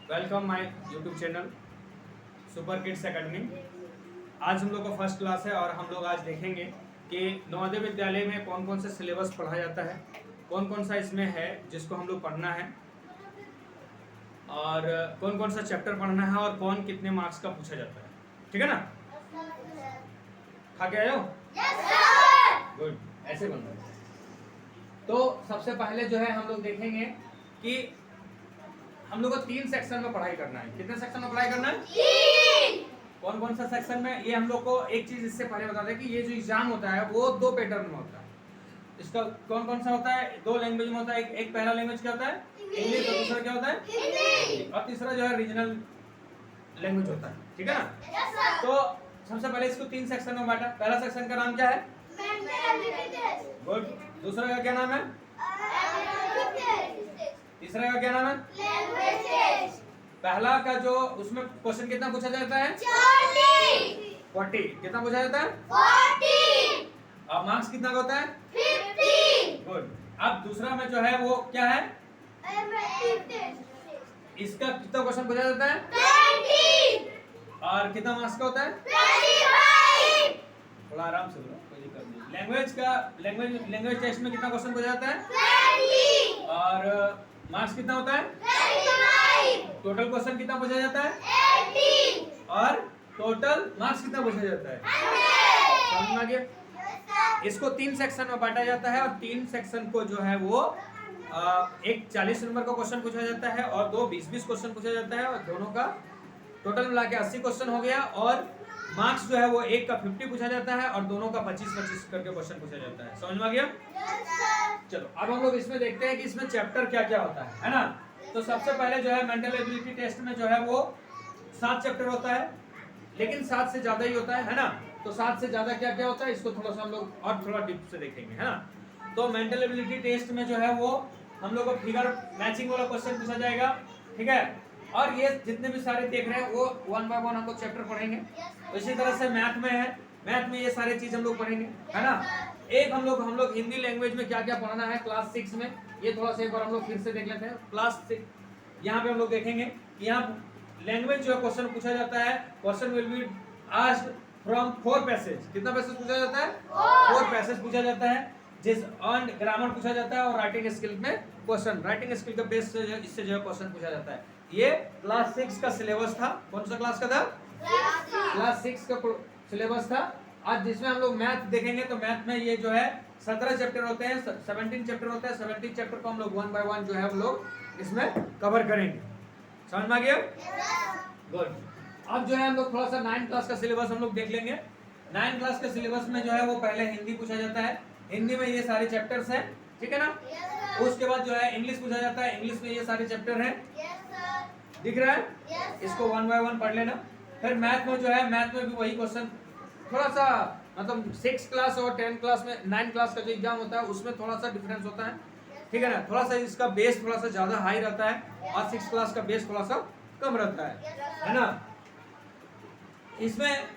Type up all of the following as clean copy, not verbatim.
Welcome my YouTube channel super kids academy. आज हम लोग का फर्स्ट क्लास है और हम लोग आज देखेंगे कि नवोदय विद्यालय में कौन कौन सा सिलेबस पढ़ा जाता है, कौन कौन सा इसमें है जिसको हम लोग पढ़ना है और कौन कौन सा चैप्टर पढ़ना है और कौन कितने मार्क्स का पूछा जाता है। ठीक है ना? खा के आए हो? गुड, ऐसे बनता है। तो सबसे पहले जो है हम लोग देखेंगे कि हम लोग को 3 सेक्शन में पढ़ाई करना है। कितने सेक्शन में पढ़ाई करना है? 3। कौन कौन सा सेक्शन में? ये हम लोग को एक चीज इससे पहले बता दें कि ये जो एग्जाम होता है वो 2 पैटर्न में होता है। इसका कौन कौन सा होता है? 2 लैंग्वेज में होता है। एक पहला लैंग्वेज क्या होता है? इंग्लिश। और दूसरा क्या होता है? हिंदी। और तीसरा जो है रीजनल लैंग्वेज होता है। ठीक है ना? तो सबसे पहले इसको 3 सेक्शन में बांटा। पहला सेक्शन का नाम क्या है? गुड। दूसरा का क्या नाम है? तीसरा का क्या नाम है? पहला का जो उसमें क्वेश्चन कितना पूछा जाता है? 40। कितना पूछा जाता है? 40। और मार्क्स कितना का होता है? 50। गुड। अब दूसरा में जो है वो क्या है? इसका कितना क्वेश्चन पूछा जाता है? 20। और कितना मार्क्स का होता है? 25। थोड़ा आराम से बोलो, कोई दिक्कत नहीं। लैंग्वेज टेस्ट में कितना क्वेश्चन पूछा जाता है? 20। और मार्क्स कितना होता है? 25। टोटल क्वेश्चन कितना पूछा जाता है? 80। और टोटल मार्क्स कितना पूछा जाता है? 100। समझ में आ गया? इसको 3 सेक्शन में बांटा जाता है और 3 सेक्शन को जो है वो एक 40 नंबर का क्वेश्चन पूछा जाता है और 2 20-20 क्वेश्चन पूछा जाता है और दोनों का टोटल मिला के 80 क्वेश्चन हो गया। और मार्क्स जो है वो एक का 50 पूछा जाता है और दोनों का 25-25 करके क्वेश्चन पूछा जाता है। समझ में आ गया? चलो अब हम लोग इसमें देखते हैं कि इसमें चैप्टर क्या क्या होता है ना? तो सबसे पहले जो है मेंटल एबिलिटी टेस्ट में जो है वो 7 चैप्टर होता है, लेकिन 7 से ज्यादा ही होता है ना? तो 7 से ज्यादा क्या क्या होता है इसको थोड़ा सा हम लोग और थोड़ा डीप से देखेंगे, है ना? तो मेंटल एबिलिटी टेस्ट में जो है वो हम लोग को फिगर मैचिंग वाला क्वेश्चन पूछा जाएगा। ठीक है? और ये जितने भी सारे देख रहे हैं वो 1 बाय 1 हम लोग चैप्टर पढ़ेंगे। तो इसी तरह से मैथ में है, मैथ में ये सारे चीज हम लोग पढ़ेंगे, है ना? एक हम लोग हिंदी लैंग्वेज में क्या क्या पढ़ना है क्लास 6 में, ये थोड़ा सा एक बार हम लोग फिर से देख लेते हैं। क्लास 6 यहाँ पे हम लोग देखेंगे कि यहाँ लैंग्वेज जो है क्वेश्चन पूछा जाता है। Question will be asked from 4 passage. कितना पैसेज पूछा जाता है? 4 पैसेज पूछा जाता है। जिस ऑन ग्रामर पूछा जाता है और राइटिंग स्किल में क्वेश्चन, राइटिंग स्किल का बेस से इससे जो है क्वेश्चन पूछा जाता है। ये क्लास 6 का सिलेबस था। कौन सा क्लास का था? क्लास 6 का सिलेबस था। आज जिसमें हम लोग मैथ देखेंगे तो मैथ में ये जो है 17 चैप्टर होते हैं, 17 चैप्टर होते हैं। 17 चैप्टर को हम लोग 1 बाय 1 जो है हम लोग इसमें कवर करेंगे। समझ में आ गया? गुड। अब जो है हम लोग थोड़ा सा 9 क्लास का सिलेबस हम लोग देख लेंगे। 9 क्लास के सिलेबस में जो है वो पहले हिंदी पूछा जाता है। हिंदी में ये सारे चैप्टर्स हैं, ठीक है ना? उसके बाद जो है इंग्लिश पूछा जाता है। इंग्लिश में ये सारे चैप्टर हैं, दिख रहा है? इसको 1 बाय 1 पढ़ लेना। फिर मैथ में जो है, मैथ में भी वही क्वेश्चन, थोड़ा सा मतलब 6 क्लास और 10 क्लास में 9 क्लास का जो एग्जाम होता है उसमें थोड़ा सा डिफरेंस होता है, ठीक है ना? थोड़ा सा इसका बेस थोड़ा सा ज्यादा हाई रहता है और 6 क्लास का बेस थोड़ा सा कम रहता है ना? इसमें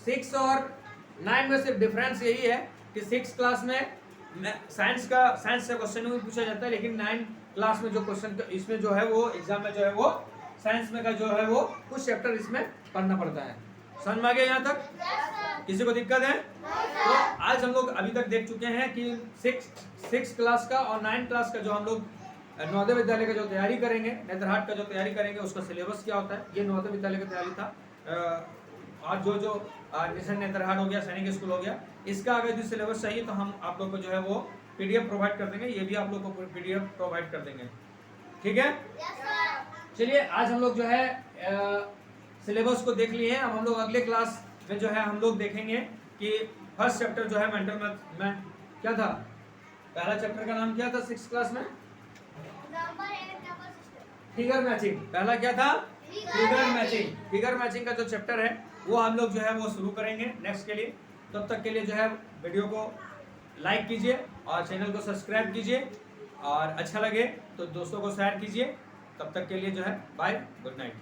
6 और 9 में सिर्फ डिफरेंस यही है कि 6 क्लास में साइंस से क्वेश्चन भी पूछा जाता है, लेकिन 9 क्लास में जो क्वेश्चन इसमें जो है वो एग्जाम में जो है वो साइंस में का जो है वो कुछ चैप्टर इसमें पढ़ना पड़ता है। समझ में आ गया यहाँ तक? किसी को दिक्कत है? तो आज हम लोग अभी तक देख चुके हैं कि 6 क्लास का और 9 क्लास का जो हम लोग नवोदय विद्यालय का जो तैयारी करेंगे, नेतरहाट का जो तैयारी करेंगे उसका सिलेबस क्या होता है। ये नवोदय विद्यालय का तैयारी था। और जो मिशन नेतरहाट हो गया, सैनिक स्कूल हो गया, इसका अगर जो सिलेबस चाहिए तो हम आप लोग को जो है वो PDF प्रोवाइड कर देंगे। ये भी आप लोग को PDF प्रोवाइड कर देंगे, ठीक है? चलिए आज हम लोग जो है सिलेबस को देख लिए हैं। अब हम लोग अगले क्लास में जो है हम लोग देखेंगे कि फर्स्ट चैप्टर जो है मेंटल मैथ में क्या था। पहला चैप्टर का नाम क्या था 6 क्लास में? Figure matching. पहला क्या था? Figure matching. फिगर मैचिंग का जो चैप्टर है वो हम लोग जो है वो शुरू करेंगे नेक्स्ट के लिए। तब तक के लिए जो है वीडियो को लाइक कीजिए और चैनल को सब्सक्राइब कीजिए और अच्छा लगे तो दोस्तों को शेयर कीजिए। तब तक के लिए जो है बाय, गुड नाइट।